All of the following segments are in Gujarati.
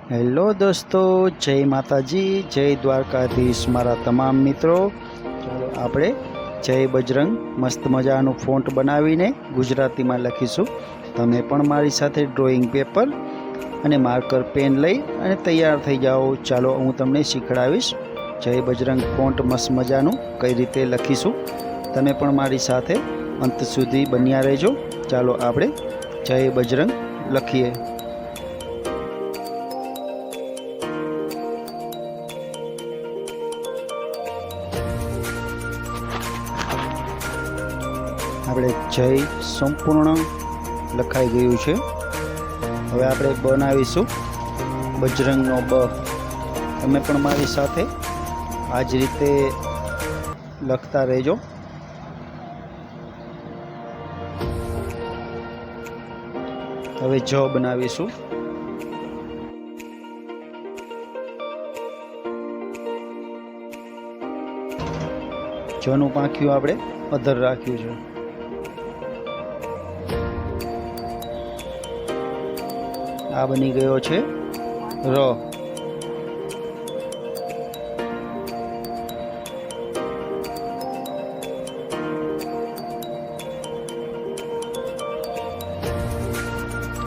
હેલો દોસ્તો, જય માતાજી, જય દ્વારકાધીશ મારા તમામ મિત્રો। ચાલો આપણે જય બજરંગ મસ્ત મજાનું ફોન્ટ બનાવીને ગુજરાતીમાં લખીશું। તમે પણ મારી સાથે ડ્રોઈંગ પેપર અને માર્કર પેન લઈ અને તૈયાર થઈ જાઓ। ચાલો હું તમને શીખડાવીશ જય બજરંગ ફોન્ટ મસ્ત મજાનું કઈ રીતે લખીશું। તમે પણ મારી સાથે અંત સુધી બન્યા રહેજો। ચાલો આપણે જય બજરંગ લખીએ। આપણે જય સંપૂર્ણ લખાઈ ગયું છે। હવે આપણે બનાવીશું બજરંગનો બ। તમે પણ મારી સાથે આ જ રીતે લખતા રહેજો। હવે જ બનાવીશું। જનું પાંખ્યું આપણે અધર રાખ્યું છે। આ બની ગયો છે ર।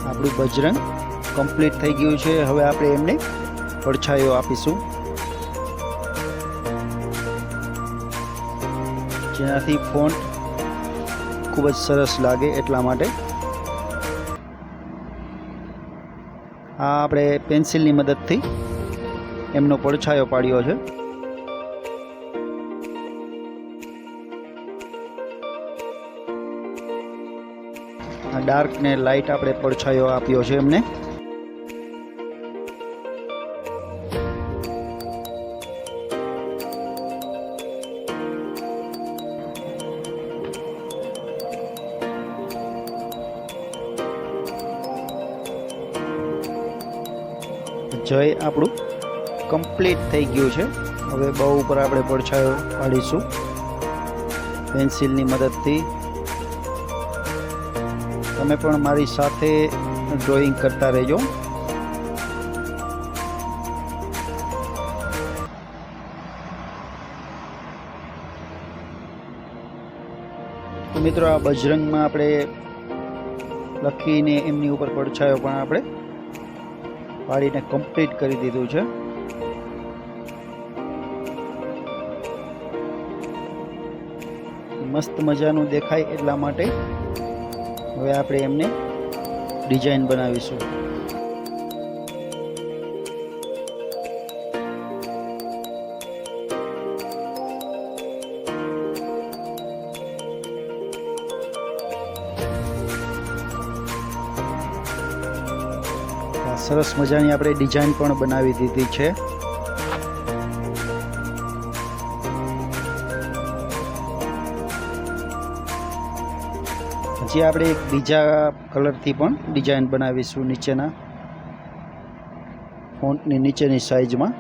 આપણું બજરંગ કમ્પ્લીટ થઈ ગયું છે। હવે આપણે એમને પડછાયો આપીશું, જેનાથી ફોન્ટ ખૂબ જ સરસ લાગે એટલા માટે। આ આપણે પેન્સિલની મદદથી એમનો પડછાયો પાડ્યો છે। આ ડાર્ક ને લાઇટ આપણે પડછાયો આપ્યો છે એમને। જય આપણું કમ્પ્લીટ થઈ ગયું છે। હવે બ ઉપર આપણે પડછાયો પાડીશું પેન્સિલની મદદથી। તમે પણ મારી સાથે ડ્રોઈંગ કરતા રહેજો। તો મિત્રો, આ બજરંગમાં આપણે લખીને એમની ઉપર પડછાયો પણ આપણે પાડીને કમ્પ્લીટ કરી દીધું છે। મસ્ત મજાનું દેખાય એટલા માટે હવે આપણે એમને ડિઝાઇન બનાવીશું। સરસ મજાની આપણે ડિઝાઇન પણ બનાવી દીધી છે। હજી આપણે એક બીજા કલરથી પણ ડિઝાઇન બનાવીશું નીચેના ફોન્ટની નીચેની સાઈઝમાં।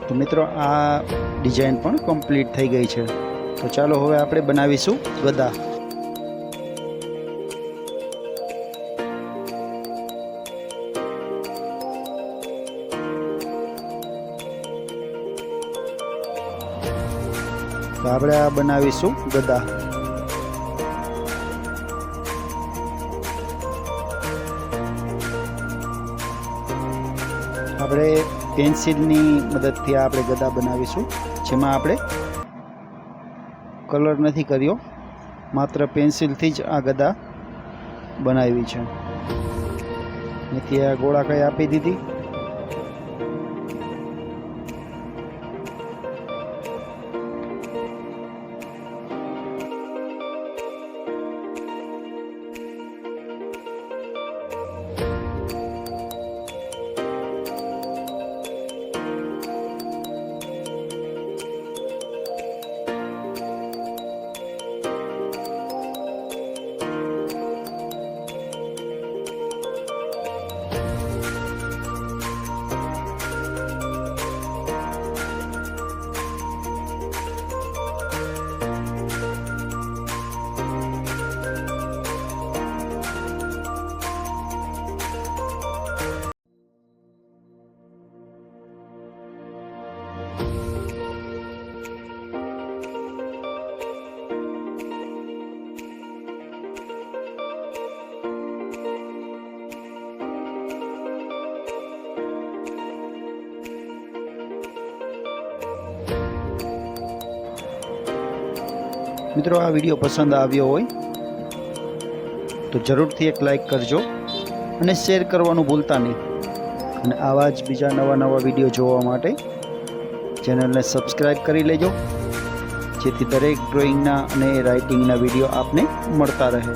તો મિત્રો, આ ડિઝાઇન પણ કમ્પ્લીટ થઈ ગઈ છે। તો ચાલો હવે આપણે બનાવીશું ગદા। તો આપણે આ બનાવીશું ગદા। આપણે પેન્સિલની મદદથી આપણે ગદા બનાવીશું, જેમાં આપણે કલર નથી કર્યો, માત્ર પેન્સિલથી જ આ ગદા બનાવી છે। અહીંથી આ ગોળાકાઈ આપી દીધી। મિત્રો આ વિડીયો પસંદ આવ્યો હોય તો જરૂરથી એક લાઈક કરજો અને શેર કરવાનું ભૂલતા નહીં. અને આવા જ બીજા નવા વિડીયો જોવા માટે ચેનલને સબસ્ક્રાઈબ કરી લેજો, જેથી દરેક ડ્રોઈંગના અને રાઇટિંગના વિડીયો આપને મળતા રહે.